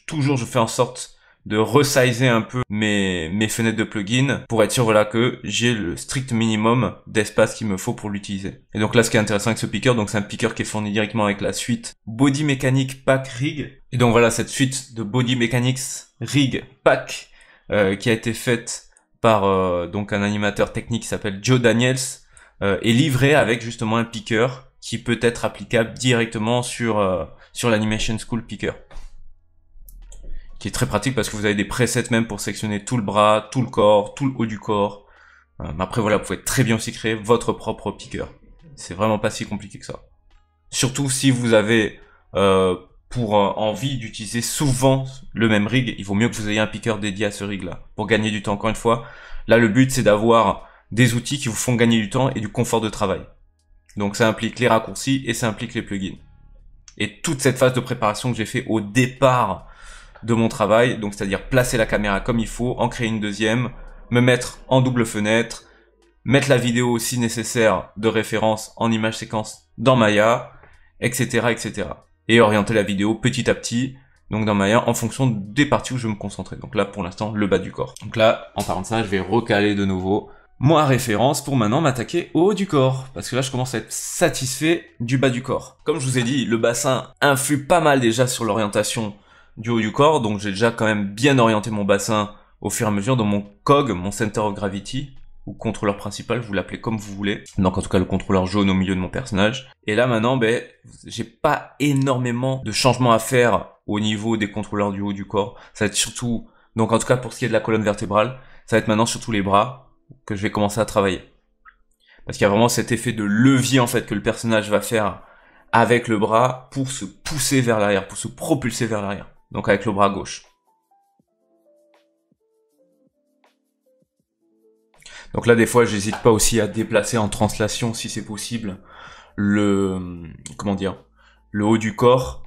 [SPEAKER 2] toujours je fais en sorte de resizer un peu mes fenêtres de plugin pour être sûr voilà que j'ai le strict minimum d'espace qu'il me faut pour l'utiliser. Et donc là ce qui est intéressant avec ce picker, donc c'est un picker qui est fourni directement avec la suite Body Mechanics Pack Rig. Et donc voilà, cette suite de Body Mechanics Rig Pack qui a été faite par donc un animateur technique qui s'appelle Joe Daniels est livrée avec justement un picker qui peut être applicable directement sur l'Animation School Picker, qui est très pratique parce que vous avez des presets même pour sectionner tout le bras, tout le corps, tout le haut du corps. Mais après voilà, vous pouvez très bien aussi créer votre propre picker. C'est vraiment pas si compliqué que ça. Surtout si vous avez pour envie d'utiliser souvent le même rig, il vaut mieux que vous ayez un picker dédié à ce rig là, pour gagner du temps. Encore une fois, là le but c'est d'avoir des outils qui vous font gagner du temps et du confort de travail. Donc ça implique les raccourcis et ça implique les plugins. Et toute cette phase de préparation que j'ai fait au départ de mon travail, donc c'est-à-dire placer la caméra comme il faut, en créer une deuxième, me mettre en double fenêtre, mettre la vidéo si nécessaire de référence en image séquence dans Maya, etc., etc. Et orienter la vidéo petit à petit, donc dans Maya, en fonction des parties où je veux me concentrer. Donc là, pour l'instant, le bas du corps. Donc là, en parlant de ça, je vais recaler de nouveau moi référence pour maintenant m'attaquer au haut du corps. Parce que là, je commence à être satisfait du bas du corps. Comme je vous ai dit, le bassin influe pas mal déjà sur l'orientation du haut du corps. Donc j'ai déjà quand même bien orienté mon bassin au fur et à mesure dans mon COG, mon Center of Gravity, ou contrôleur principal, vous l'appelez comme vous voulez. Donc en tout cas le contrôleur jaune au milieu de mon personnage. Et là maintenant, j'ai pas énormément de changements à faire au niveau des contrôleurs du haut du corps. Ça va être surtout, donc en tout cas pour ce qui est de la colonne vertébrale, ça va être maintenant surtout les bras que je vais commencer à travailler. Parce qu'il y a vraiment cet effet de levier en fait que le personnage va faire avec le bras pour se pousser vers l'arrière, pour se propulser vers l'arrière. Donc avec le bras gauche. Donc là, des fois, j'hésite pas aussi à déplacer en translation, si c'est possible, le haut du corps,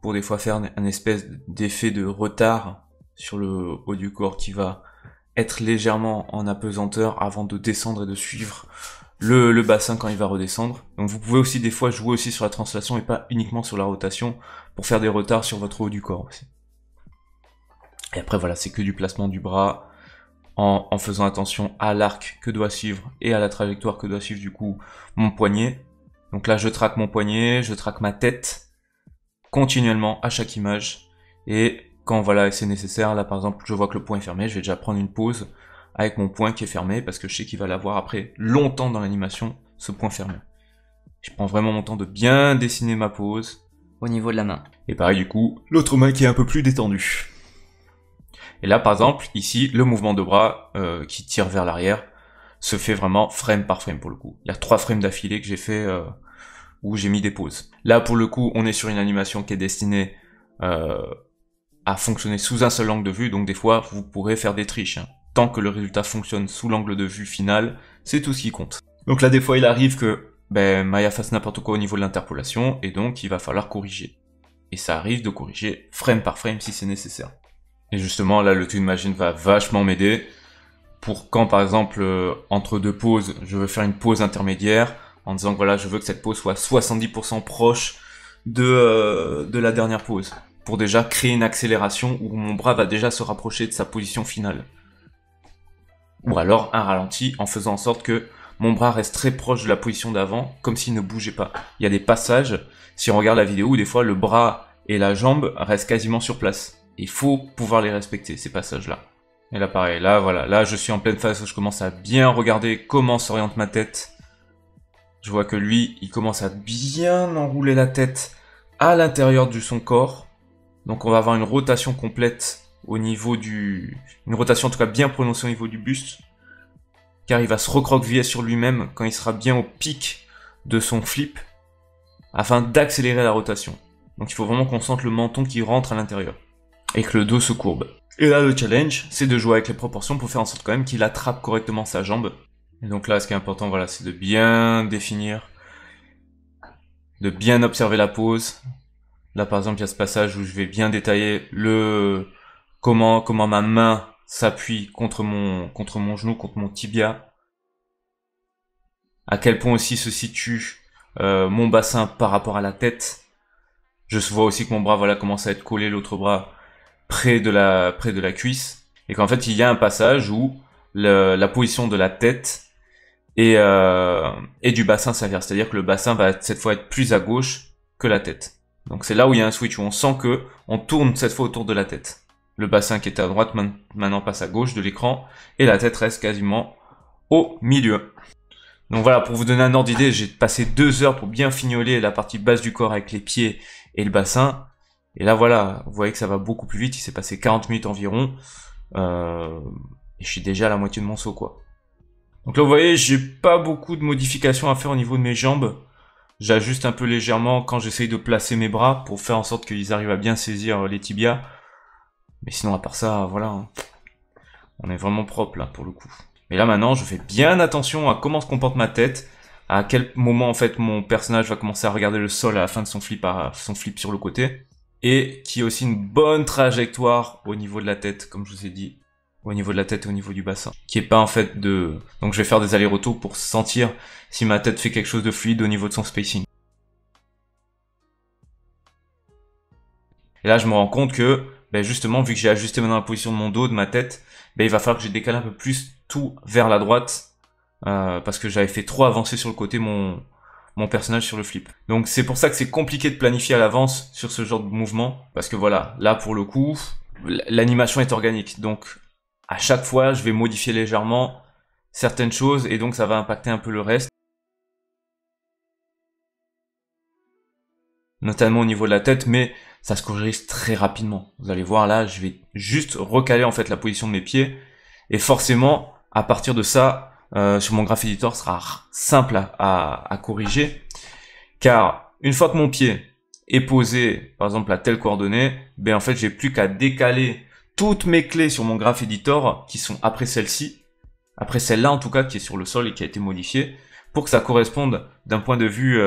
[SPEAKER 2] pour des fois faire un espèce d'effet de retard sur le haut du corps qui va être légèrement en apesanteur avant de descendre et de suivre le bassin quand il va redescendre. Donc vous pouvez aussi des fois jouer aussi sur la translation et pas uniquement sur la rotation pour faire des retards sur votre haut du corps aussi. Et après voilà, c'est que du placement du bras, en faisant attention à l'arc que doit suivre et à la trajectoire que doit suivre du coup mon poignet. Donc là je traque mon poignet, je traque ma tête continuellement à chaque image. Et quand voilà c'est nécessaire, là par exemple je vois que le poing est fermé, je vais déjà prendre une pause avec mon poing qui est fermé parce que je sais qu'il va l'avoir après longtemps dans l'animation, ce poing fermé. Je prends vraiment mon temps de bien dessiner ma pose au niveau de la main. Et pareil du coup, l'autre main qui est un peu plus détendue. Et là, par exemple, ici, le mouvement de bras qui tire vers l'arrière se fait vraiment frame par frame pour le coup. Il y a 3 frames d'affilée que j'ai fait où j'ai mis des pauses. Là, pour le coup, on est sur une animation qui est destinée à fonctionner sous un seul angle de vue, donc des fois, vous pourrez faire des triches. Hein. Tant que le résultat fonctionne sous l'angle de vue final, c'est tout ce qui compte. Donc là, des fois, il arrive que Maya fasse n'importe quoi au niveau de l'interpolation, et donc il va falloir corriger. Et ça arrive de corriger frame par frame si c'est nécessaire. Et justement, là, le Toon Machine va vachement m'aider pour quand, par exemple, entre deux pauses, je veux faire une pause intermédiaire, en disant que voilà, je veux que cette pause soit 70% proche de la dernière pause, pour déjà créer une accélération où mon bras va déjà se rapprocher de sa position finale. Ou alors un ralenti en faisant en sorte que mon bras reste très proche de la position d'avant, comme s'il ne bougeait pas. Il y a des passages, si on regarde la vidéo, où des fois le bras et la jambe restent quasiment sur place. Il faut pouvoir les respecter, ces passages-là. Et là, pareil, là, voilà, là, je suis en pleine phase où je commence à bien regarder comment s'oriente ma tête. Je vois que lui, il commence à bien enrouler la tête à l'intérieur de son corps. Donc, on va avoir une rotation complète au niveau une rotation en tout cas bien prononcée au niveau du buste. Car il va se recroqueviller sur lui-même quand il sera bien au pic de son flip, afin d'accélérer la rotation. Donc, il faut vraiment qu'on sente le menton qui rentre à l'intérieur. Et que le dos se courbe. Et là, le challenge, c'est de jouer avec les proportions pour faire en sorte quand même qu'il attrape correctement sa jambe. Et donc là, ce qui est important, voilà, c'est de bien définir, de bien observer la pose. Là, par exemple, il y a ce passage où je vais bien détailler comment ma main s'appuie contre mon genou, contre mon tibia. À quel point aussi se situe mon bassin par rapport à la tête. Je vois aussi que mon bras, voilà, commence à être collé, l'autre bras près de la cuisse, et qu'en fait il y a un passage où la position de la tête et du bassin s'inverse, c'est-à-dire que le bassin va cette fois être plus à gauche que la tête. Donc c'est là où il y a un switch, où on sent que on tourne cette fois autour de la tête. Le bassin qui était à droite maintenant passe à gauche de l'écran, et la tête reste quasiment au milieu. Donc voilà, pour vous donner un ordre d'idée, j'ai passé 2 heures pour bien fignoler la partie basse du corps avec les pieds et le bassin. Et là voilà, vous voyez que ça va beaucoup plus vite, il s'est passé 40 minutes environ, et je suis déjà à la moitié de mon saut quoi. Donc là vous voyez, j'ai pas beaucoup de modifications à faire au niveau de mes jambes, J'ajuste un peu légèrement quand j'essaye de placer mes bras pour faire en sorte qu'ils arrivent à bien saisir les tibias. Mais sinon, à part ça, voilà, hein, on est vraiment propre là pour le coup. Et là maintenant, je fais bien attention à comment se comporte ma tête, à quel moment en fait mon personnage va commencer à regarder le sol à la fin de son flip sur le côté, et qui a aussi une bonne trajectoire au niveau de la tête, comme je vous ai dit, au niveau de la tête et au niveau du bassin, qui est pas en fait de... Donc je vais faire des allers-retours pour sentir si ma tête fait quelque chose de fluide au niveau de son spacing. Et là je me rends compte que, ben justement, vu que j'ai ajusté maintenant la position de mon dos, de ma tête, ben il va falloir que j'ai décalé un peu plus tout vers la droite, parce que j'avais fait trop avancer sur le côté mon personnage sur le flip. Donc c'est pour ça que c'est compliqué de planifier à l'avance sur ce genre de mouvement, parce que voilà, là pour le coup, l'animation est organique, donc à chaque fois je vais modifier légèrement certaines choses, et donc ça va impacter un peu le reste. Notamment au niveau de la tête, mais ça se corrige très rapidement. Vous allez voir là, je vais juste recaler en fait la position de mes pieds, et forcément, à partir de ça, sur mon graph editor, sera simple à corriger, car une fois que mon pied est posé, par exemple à telle coordonnée, ben en fait j'ai plus qu'à décaler toutes mes clés sur mon graph editor, qui sont après celle-ci, après celle-là en tout cas, qui est sur le sol et qui a été modifiée, pour que ça corresponde d'un point de vue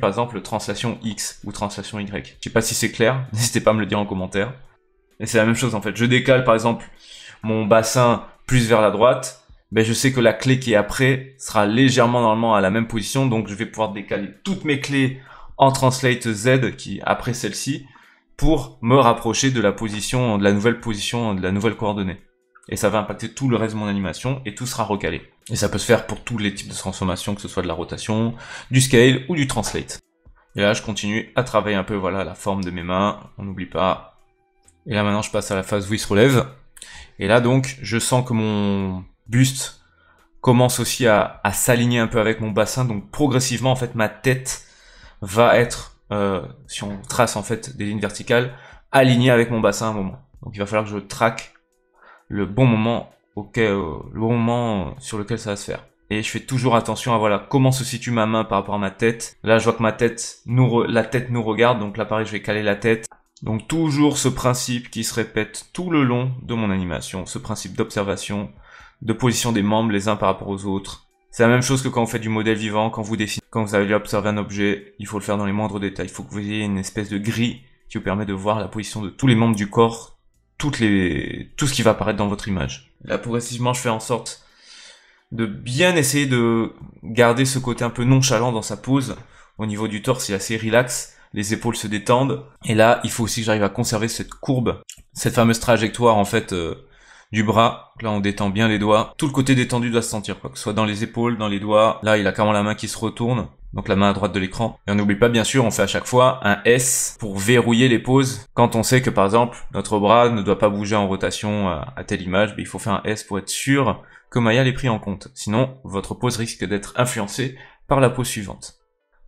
[SPEAKER 2] par exemple translation X ou translation Y. Je sais pas si c'est clair, n'hésitez pas à me le dire en commentaire. Et c'est la même chose en fait, je décale par exemple mon bassin plus vers la droite, ben je sais que la clé qui est après sera légèrement normalement à la même position, donc je vais pouvoir décaler toutes mes clés en translate Z qui est après celle-ci pour me rapprocher de la position, de la nouvelle coordonnée. Et ça va impacter tout le reste de mon animation et tout sera recalé. Et ça peut se faire pour tous les types de transformations, que ce soit de la rotation, du scale ou du translate. Et là je continue à travailler un peu voilà la forme de mes mains, on n'oublie pas. Et là maintenant je passe à la phase où il se relève. Et là donc, je sens que mon buste commence aussi à s'aligner un peu avec mon bassin, donc progressivement en fait ma tête va être, si on trace en fait des lignes verticales, alignée avec mon bassin à un moment. Donc il va falloir que je traque le bon moment sur lequel ça va se faire. Et je fais toujours attention à voilà comment se situe ma main par rapport à ma tête. Là je vois que la tête nous regarde, donc là pareil je vais caler la tête. Donc toujours ce principe qui se répète tout le long de mon animation, ce principe d'observation, de position des membres les uns par rapport aux autres. C'est la même chose que quand vous faites du modèle vivant, quand vous dessinez, quand vous allez observer un objet, il faut le faire dans les moindres détails. Il faut que vous ayez une espèce de grille qui vous permet de voir la position de tous les membres du corps, tout ce qui va apparaître dans votre image. Là progressivement je fais en sorte de bien essayer de garder ce côté un peu nonchalant dans sa pose. Au niveau du torse il est assez relax. Les épaules se détendent, et là, il faut aussi que j'arrive à conserver cette courbe, cette fameuse trajectoire, en fait, du bras. Là, on détend bien les doigts. Tout le côté détendu doit se sentir, quoi, que ce soit dans les épaules, dans les doigts. Là, il a carrément la main qui se retourne, donc la main à droite de l'écran. Et on n'oublie pas, bien sûr, on fait à chaque fois un S pour verrouiller les poses. Quand on sait que, par exemple, notre bras ne doit pas bouger en rotation à telle image, il faut faire un S pour être sûr que Maya l'ait pris en compte. Sinon, votre pose risque d'être influencée par la pose suivante.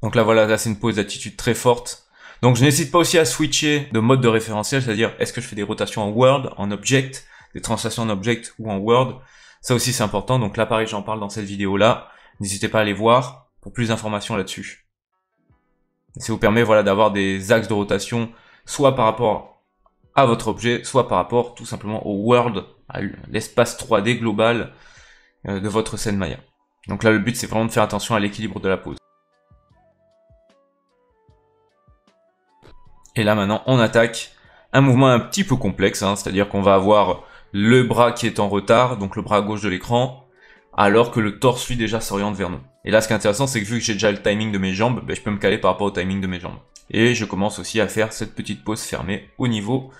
[SPEAKER 2] Donc là voilà, là c'est une pose d'attitude très forte. Donc je n'hésite pas aussi à switcher de mode de référentiel, c'est-à-dire est-ce que je fais des rotations en Word, en Object, des translations en Object ou en Word. Ça aussi c'est important, donc là pareil j'en parle dans cette vidéo-là. N'hésitez pas à aller voir pour plus d'informations là-dessus. Ça vous permet voilà d'avoir des axes de rotation, soit par rapport à votre objet, soit par rapport tout simplement au Word, à l'espace 3D global de votre scène Maya. Donc là le but c'est vraiment de faire attention à l'équilibre de la pose. Et là maintenant on attaque un mouvement un petit peu complexe, hein, c'est-à-dire qu'on va avoir le bras qui est en retard, donc le bras gauche de l'écran, alors que le torse lui déjà s'oriente vers nous. Et là ce qui est intéressant c'est que vu que j'ai déjà le timing de mes jambes, je peux me caler par rapport au timing de mes jambes. Et je commence aussi à faire cette petite pause fermée au niveau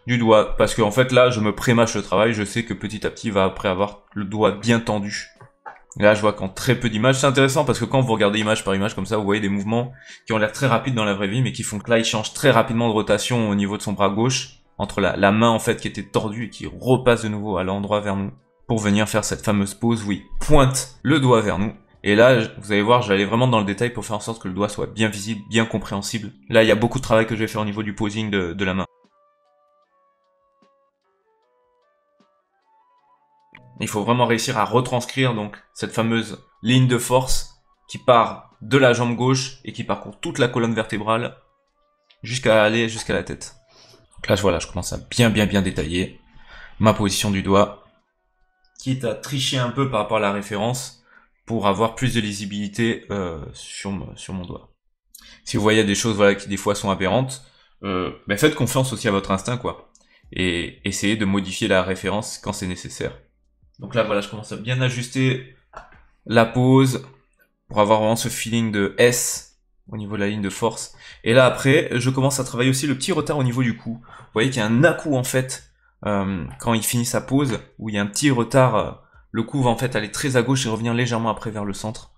[SPEAKER 2] du doigt, parce qu'en fait là je me prémâche le travail, je sais que petit à petit il va après avoir le doigt bien tendu. Et là, je vois qu'en très peu d'images, c'est intéressant parce que quand vous regardez image par image comme ça, vous voyez des mouvements qui ont l'air très rapides dans la vraie vie, mais qui font que là, il change très rapidement de rotation au niveau de son bras gauche, entre la main en fait qui était tordue et qui repasse de nouveau à l'endroit vers nous, pour venir faire cette fameuse pose où il pointe le doigt vers nous. Et là, vous allez voir, j'allais vraiment dans le détail pour faire en sorte que le doigt soit bien visible, bien compréhensible. Là, il y a beaucoup de travail que je vais faire au niveau du posing de la main. Il faut vraiment réussir à retranscrire donc cette fameuse ligne de force qui part de la jambe gauche et qui parcourt toute la colonne vertébrale jusqu'à aller jusqu'à la tête. Donc là, voilà, je commence à bien détailler ma position du doigt, quitte à tricher un peu par rapport à la référence pour avoir plus de lisibilité sur mon doigt. Si vous voyez des choses voilà qui des fois sont aberrantes, faites confiance aussi à votre instinct quoi, et essayez de modifier la référence quand c'est nécessaire. Donc là voilà, je commence à bien ajuster la pose pour avoir vraiment ce feeling de S au niveau de la ligne de force. Et là après, je commence à travailler aussi le petit retard au niveau du cou. Vous voyez qu'il y a un à-coup en fait quand il finit sa pose, où il y a un petit retard. Le cou va en fait aller très à gauche et revenir légèrement après vers le centre.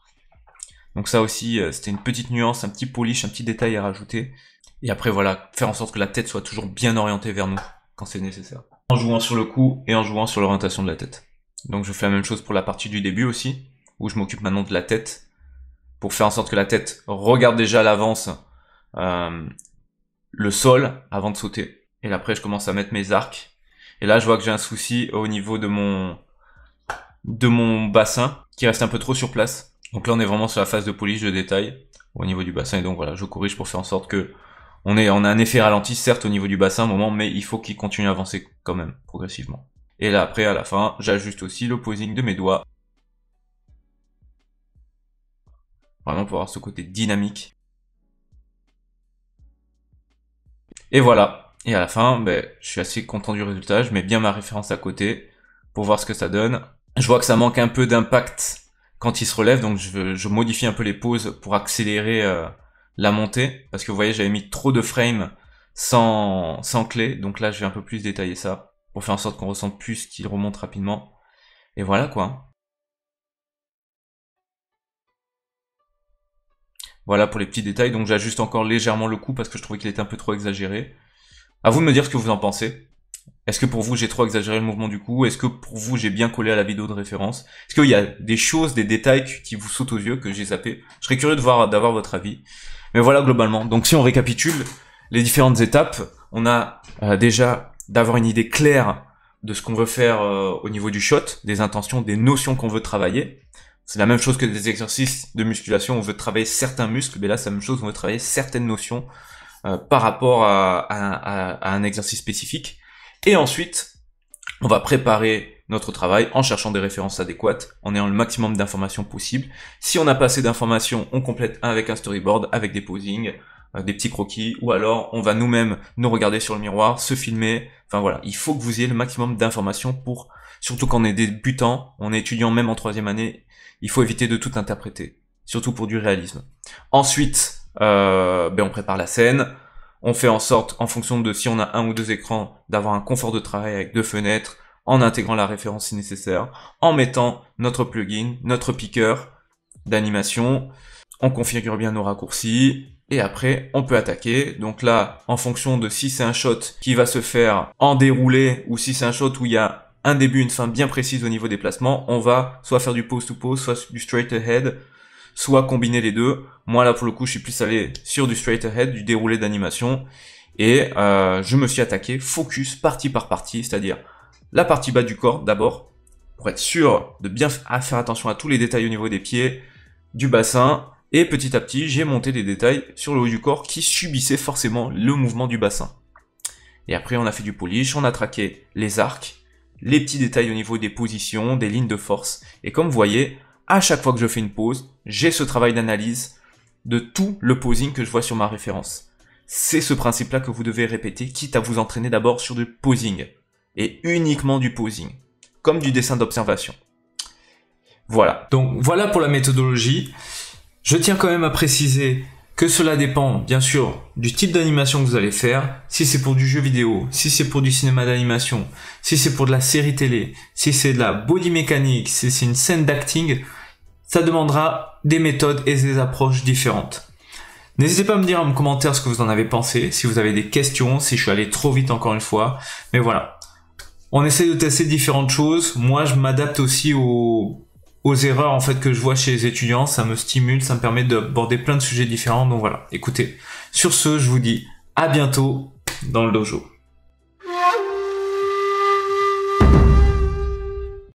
[SPEAKER 2] Donc ça aussi, c'était une petite nuance, un petit polish, un petit détail à rajouter. Et après voilà, faire en sorte que la tête soit toujours bien orientée vers nous quand c'est nécessaire. En jouant sur le cou et en jouant sur l'orientation de la tête. Donc je fais la même chose pour la partie du début aussi, où je m'occupe maintenant de la tête, pour faire en sorte que la tête regarde déjà à l'avance le sol avant de sauter. Et là, après je commence à mettre mes arcs. Et là je vois que j'ai un souci au niveau de mon bassin, qui reste un peu trop sur place. Donc là on est vraiment sur la phase de polish, de détail au niveau du bassin, et donc voilà, je corrige pour faire en sorte que on a un effet ralenti certes au niveau du bassin à un moment, mais il faut qu'il continue à avancer quand même, progressivement. Et là après, à la fin, j'ajuste aussi le posing de mes doigts. Vraiment pour avoir ce côté dynamique. Et voilà. Et à la fin, je suis assez content du résultat, je mets bien ma référence à côté pour voir ce que ça donne. Je vois que ça manque un peu d'impact quand il se relève, donc je modifie un peu les poses pour accélérer la montée, parce que vous voyez j'avais mis trop de frames sans clé, donc là je vais un peu plus détailler ça, pour faire en sorte qu'on ressente plus qu'il remonte rapidement, et voilà quoi. Voilà pour les petits détails, donc j'ajuste encore légèrement le cou parce que je trouvais qu'il était un peu trop exagéré. À vous de me dire ce que vous en pensez. Est-ce que pour vous j'ai trop exagéré le mouvement du cou? Est-ce que pour vous j'ai bien collé à la vidéo de référence? Est-ce qu'il y a des choses, des détails qui vous sautent aux yeux que j'ai zappé? Je serais curieux d'avoir votre avis. Mais voilà globalement. Donc si on récapitule les différentes étapes, on a déjà d'avoir une idée claire de ce qu'on veut faire au niveau du shot, des intentions, des notions qu'on veut travailler. C'est la même chose que des exercices de musculation, on veut travailler certains muscles, mais là c'est la même chose, on veut travailler certaines notions par rapport à un exercice spécifique. Et ensuite, on va préparer notre travail en cherchant des références adéquates, en ayant le maximum d'informations possible. Si on n'a pas assez d'informations, on complète avec un storyboard, avec des posings, des petits croquis, ou alors on va nous-mêmes nous regarder sur le miroir, se filmer. Enfin voilà, il faut que vous ayez le maximum d'informations pour, surtout quand on est débutant, on est étudiant même en 3e année, il faut éviter de tout interpréter, surtout pour du réalisme. Ensuite, on prépare la scène. On fait en sorte, en fonction de si on a 1 ou 2 écrans, d'avoir un confort de travail avec 2 fenêtres, en intégrant la référence si nécessaire, en mettant notre plugin, notre piqueur d'animation, on configure bien nos raccourcis, et après on peut attaquer. Donc là, en fonction de si c'est un shot qui va se faire en déroulé, ou si c'est un shot où il y a un début, une fin bien précise au niveau des placements, on va soit faire du pose to pose, soit du straight ahead, soit combiner les deux. Moi là pour le coup je suis plus allé sur du straight ahead, du déroulé d'animation, et je me suis attaqué focus partie par partie, c'est-à-dire la partie bas du corps d'abord, pour être sûr de bien faire attention à tous les détails au niveau des pieds, du bassin, et petit à petit j'ai monté des détails sur le haut du corps qui subissaient forcément le mouvement du bassin. Et après on a fait du polish, on a traqué les arcs, les petits détails au niveau des positions, des lignes de force, et comme vous voyez, à chaque fois que je fais une pose, j'ai ce travail d'analyse de tout le posing que je vois sur ma référence. C'est ce principe-là que vous devez répéter, quitte à vous entraîner d'abord sur du posing, et uniquement du posing, comme du dessin d'observation. Voilà.
[SPEAKER 1] Donc voilà pour la méthodologie. Je tiens quand même à préciser que cela dépend, bien sûr, du type d'animation que vous allez faire. Si c'est pour du jeu vidéo, si c'est pour du cinéma d'animation, si c'est pour de la série télé, si c'est de la body mécanique, si c'est une scène d'acting, ça demandera des méthodes et des approches différentes. N'hésitez pas à me dire en commentaire ce que vous en avez pensé, si vous avez des questions, si je suis allé trop vite encore une fois. Mais voilà, on essaie de tester différentes choses. Moi, je m'adapte aussi aux erreurs en fait que je vois chez les étudiants, ça me stimule, ça me permet d'aborder plein de sujets différents, donc voilà, écoutez, sur ce, je vous dis à bientôt dans le dojo.